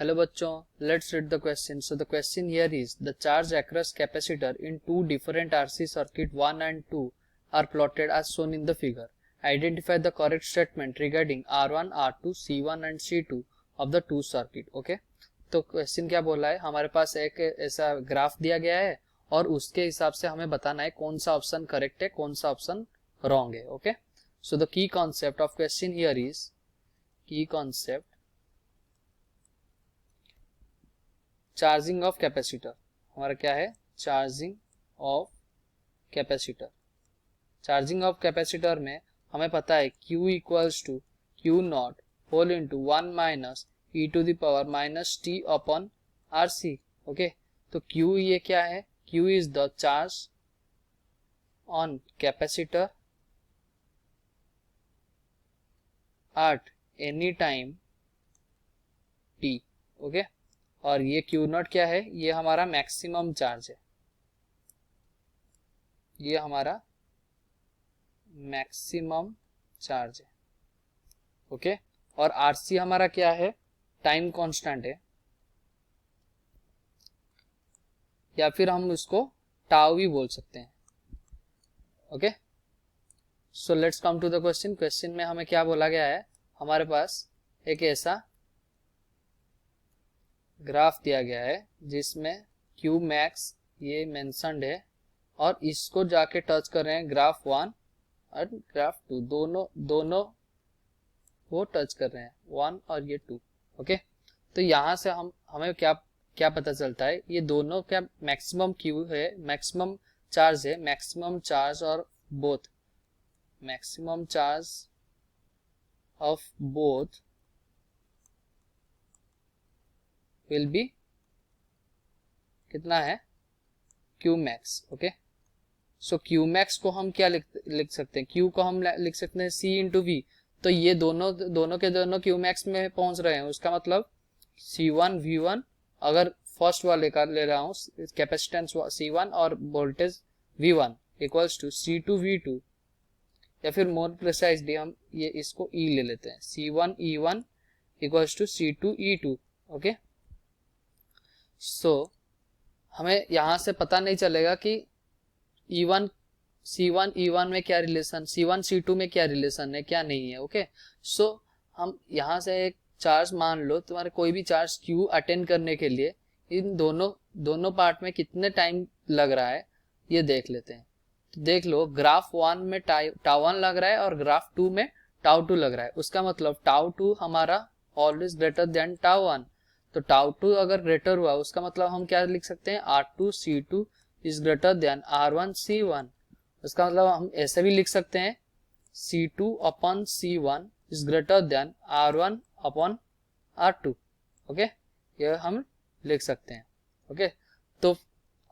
Hello bachcho, let's read the question. So the question here is, the charge across capacitor in two different RC circuit 1 and 2 are plotted as shown in the figure. Identify the correct statement regarding R1, R2, C1 and C2 of the two circuit. Okay, तो question क्या बोला है, हमारे पास एक ऐसा graph दिया गया है और उसके हिसाब से हमें बताना है कौन सा ऑप्शन करेक्ट है, कौन सा ऑप्शन रॉन्ग है. Okay, so the key concept of question here is, key concept charging of capacitor. हमारा क्या है, charging of capacitor. Charging of capacitor में हमें पता है Q equals to Q not whole into 1 minus e to the power minus t upon RC. Okay, तो Q ये क्या है, Q is the charge on capacitor at any time t. Okay, और ये Q नॉट क्या है, ये हमारा मैक्सिमम चार्ज है, ये हमारा मैक्सिमम चार्ज है. ओके, और RC हमारा क्या है, टाइम कांस्टेंट है, या फिर हम उसको टाउ भी बोल सकते हैं. Okay, so let's come to the question. Question में हमें क्या बोला गया है, हमारे पास एक ऐसा ग्राफ दिया गया है जिसमें Q मैक्स ये मेंशन्ड है और इसको जाके टच कर रहे हैं ग्राफ 1 और ग्राफ 2, दोनों वो टच कर रहे हैं 1 और ये 2. ओके, तो यहाँ से हमें क्या पता चलता है, ये दोनों क्या मैक्सिमम Q है, मैक्सिमम चार्ज है, मैक्सिमम चार्ज और both, maximum charge of both will be कितना है, Q मैक्स. ओके, सो Q मैक्स को हम क्या लिख सकते हैं, Q को हम लिख सकते हैं C इंटू V. तो ये दोनों के दोनों Q मैक्स में पहुंच रहे हैं, उसका मतलब C1 V1, अगर फर्स्ट वाले का ले रहा हूँ कैपेसिटेंस C1 और voltage V1 equals to C2 V2, या फिर मोर प्रिसाइजली हम ये इसको E ले लेते हैं, C1 E1 equals to C2 E2. Okay, सो हमें यहाँ से पता नहीं चलेगा कि C1 E1 में क्या रिलेशन, C1 C2 में क्या रिलेशन है, क्या नहीं है. ओके, सो हम यहाँ से एक चार्ज मान लो, तुम्हारे कोई भी चार्ज Q अटेंड करने के लिए इन दोनों पार्ट में कितने टाइम लग रहा है ये देख लेते हैं. तो देख लो, ग्राफ 1 में टाउ 1 लग रहा है और ग्राफ 2 में टाउ 2 लग रहा है. उसका मतलब टाउ 2 हमारा ऑलवेज ग्रेटर देन टाउ 1. तो टाउ 2 अगर ग्रेटर हुआ उसका मतलब हम क्या लिख सकते हैं, R2 C2 is greater than R1 C1. उसका मतलब हम ऐसे भी लिख सकते हैं C2 upon C1 is greater than R1 upon R2. Okay, ये हम लिख सकते हैं. ओके, तो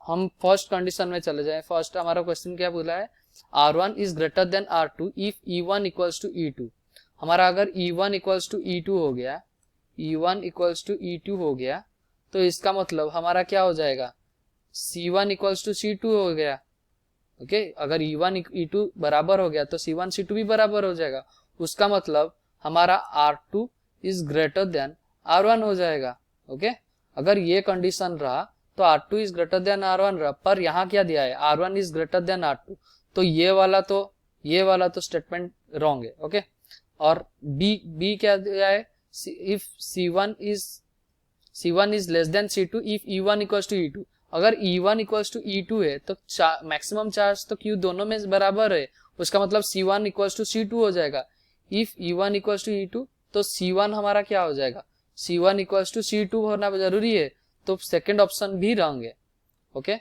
हम फर्स्ट कंडीशन में चले जाएं. फर्स्ट हमारा क्वेश्चन क्या बोला है, R1 is greater than R2 if E1 equals to E2. हमारा अगर E1 इक्वल्स टू E2 हो गया, E1 इक्वल्स टू E2 हो गया, तो इसका मतलब हमारा क्या हो जाएगा, C1 इक्वल्स टू C2 हो गया. ओके, अगर E1 E2 बराबर हो गया तो C1 C2 भी बराबर हो जाएगा. उसका मतलब हमारा R2 is greater than R1 हो जाएगा. ओके, अगर ये कंडीशन रहा तो R2 is greater than R1 रहा, पर यहाँ क्या दिया है, R1 is greater than R2, तो ये वाला तो स्टेटमेंट रॉन्ग है. ओके, और B क्या दिया है, if C1 is less than C2 if E1 equals to E2. अगर E1 equals to E2 है तो मैक्सिमम चार्ज तो Q दोनों में बराबर है, उसका मतलब C1 equals to C2 हो जाएगा. if E1 equals to E2 तो C1 हमारा क्या हो जाएगा, C1 equals to C2 होना जरूरी है, तो सेकेंड ऑप्शन भी रॉन्ग है. ओके,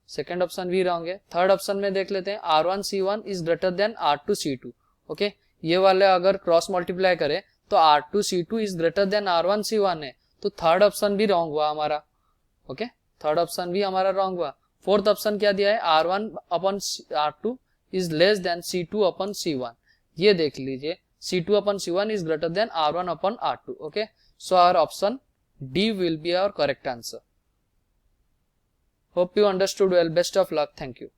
सेकेंड ऑप्शन भी रॉन्ग है. थर्ड ऑप्शन में देख लेते हैं, R1 C1 is greater than R2 C2. Okay, ये वाले अगर क्रॉस मल्टीप्लाई करें तो R2 C2 is greater than R1 C1 है, तो थर्ड ऑप्शन भी रॉन्ग हुआ हमारा. ओके, थर्ड ऑप्शन भी हमारा रॉन्ग हुआ. फोर्थ ऑप्शन क्या दिया है, R1 upon R2 is less than C2 upon C1. ये देख लीजिए, C2 upon C1 is greater than R1 upon R2. Okay, so our option D will be our correct answer. Hope you understood well. Best of luck. Thank you.